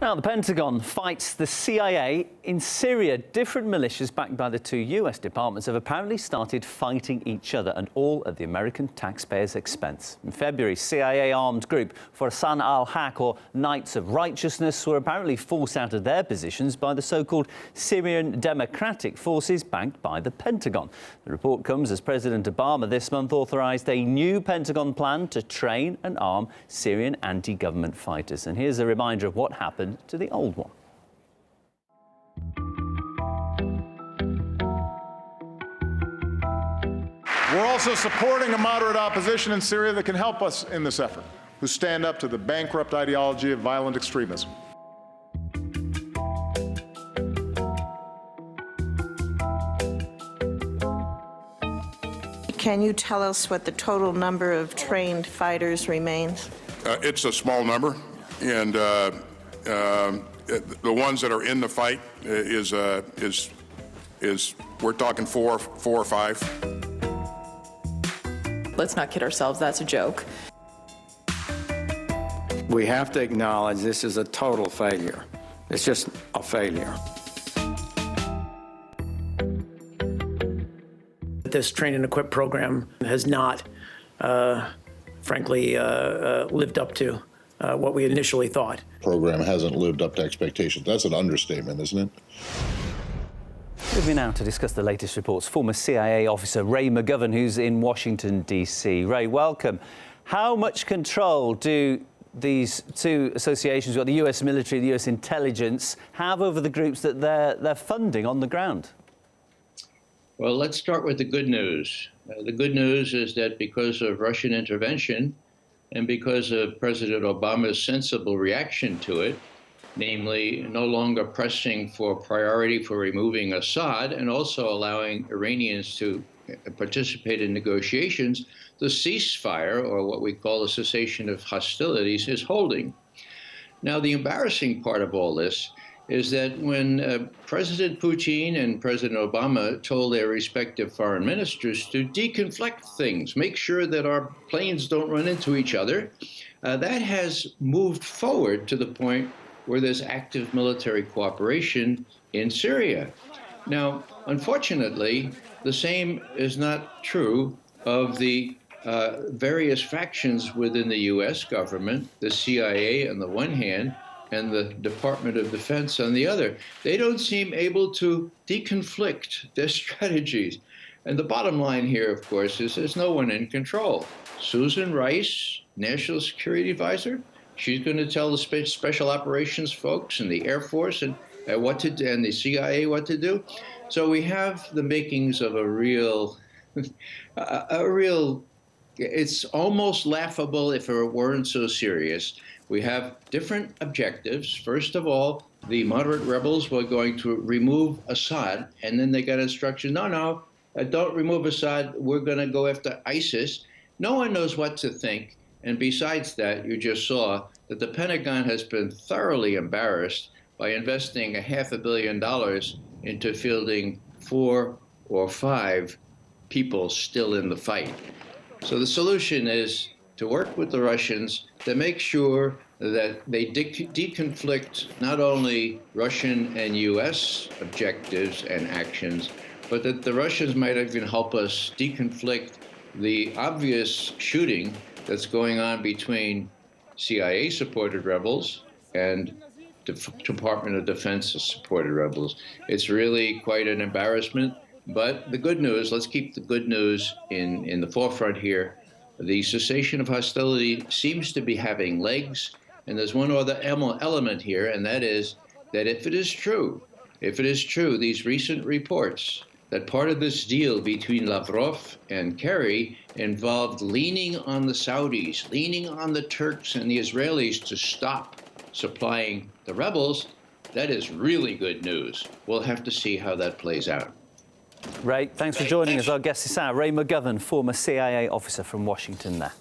Now, the Pentagon fights the CIA in Syria. Different militias backed by the two US departments have apparently started fighting each other, and all at the American taxpayers' expense. In February, CIA armed group Khorasan al-Haq, or Knights of Righteousness, were apparently forced out of their positions by the so-called Syrian Democratic Forces backed by the Pentagon. The report comes as President Obama this month authorised a new Pentagon plan to train and arm Syrian anti-government fighters. And here's a reminder of what happened to the old one. We're also supporting a moderate opposition in Syria that can help us in this effort, who stand up to the bankrupt ideology of violent extremism. Can you tell us what the total number of trained fighters remains? It's a small number, and the ones that are in the fight is we're talking four or five. Let's not kid ourselves, that's a joke. We have to acknowledge this is a total failure. It's just a failure. This train and equip program has not, frankly, lived up to what we initially thought. Program hasn't lived up to expectations. That's an understatement, isn't it? With me now to discuss the latest reports, former CIA officer Ray McGovern, who's in Washington, D.C. Ray, welcome. How much control do these two associations, the US military, the US intelligence, have over the groups that they're funding on the ground? Well, let's start with the good news. The good news is that because of Russian intervention and because of President Obama's sensible reaction to it, namely no longer pressing for priority for removing Assad and also allowing Iranians to participate in negotiations, the ceasefire, or what we call a cessation of hostilities, is holding. Now, the embarrassing part of all this is that when President Putin and President Obama told their respective foreign ministers to deconflict things, make sure that our planes don't run into each other, that has moved forward to the point where there's active military cooperation in Syria. Now, unfortunately, the same is not true of the various factions within the US government, the CIA on the one hand, and the Department of Defense on the other. They don't seem able to deconflict their strategies. And the bottom line here, of course, is there's no one in control. Susan Rice, National Security Advisor, she's going to tell the special operations folks and the Air Force and what to do, and the CIA what to do. So we have the makings of a real, it's almost laughable if it weren't so serious. We have different objectives. First of all, the moderate rebels were going to remove Assad, and then they got instructions, no, don't remove Assad, we're going to go after ISIS. No one knows what to think. And besides that, you just saw that the Pentagon has been thoroughly embarrassed by investing $500 million into fielding 4 or 5 people still in the fight. So the solution is to work with the Russians to make sure that they deconflict not only Russian and US objectives and actions, but that the Russians might even help us deconflict the obvious shooting that's going on between CIA-supported rebels and the Department of Defense-supported rebels. It's really quite an embarrassment, but the good news, let's keep the good news in the forefront here. The cessation of hostility seems to be having legs, and there's one other element here, and that is that if it is true, these recent reports that part of this deal between Lavrov and Kerry involved leaning on the Saudis, leaning on the Turks and the Israelis to stop supplying the rebels, that is really good news. We'll have to see how that plays out. Ray, thanks for joining us. Our guest is Ray McGovern, former CIA officer from Washington there.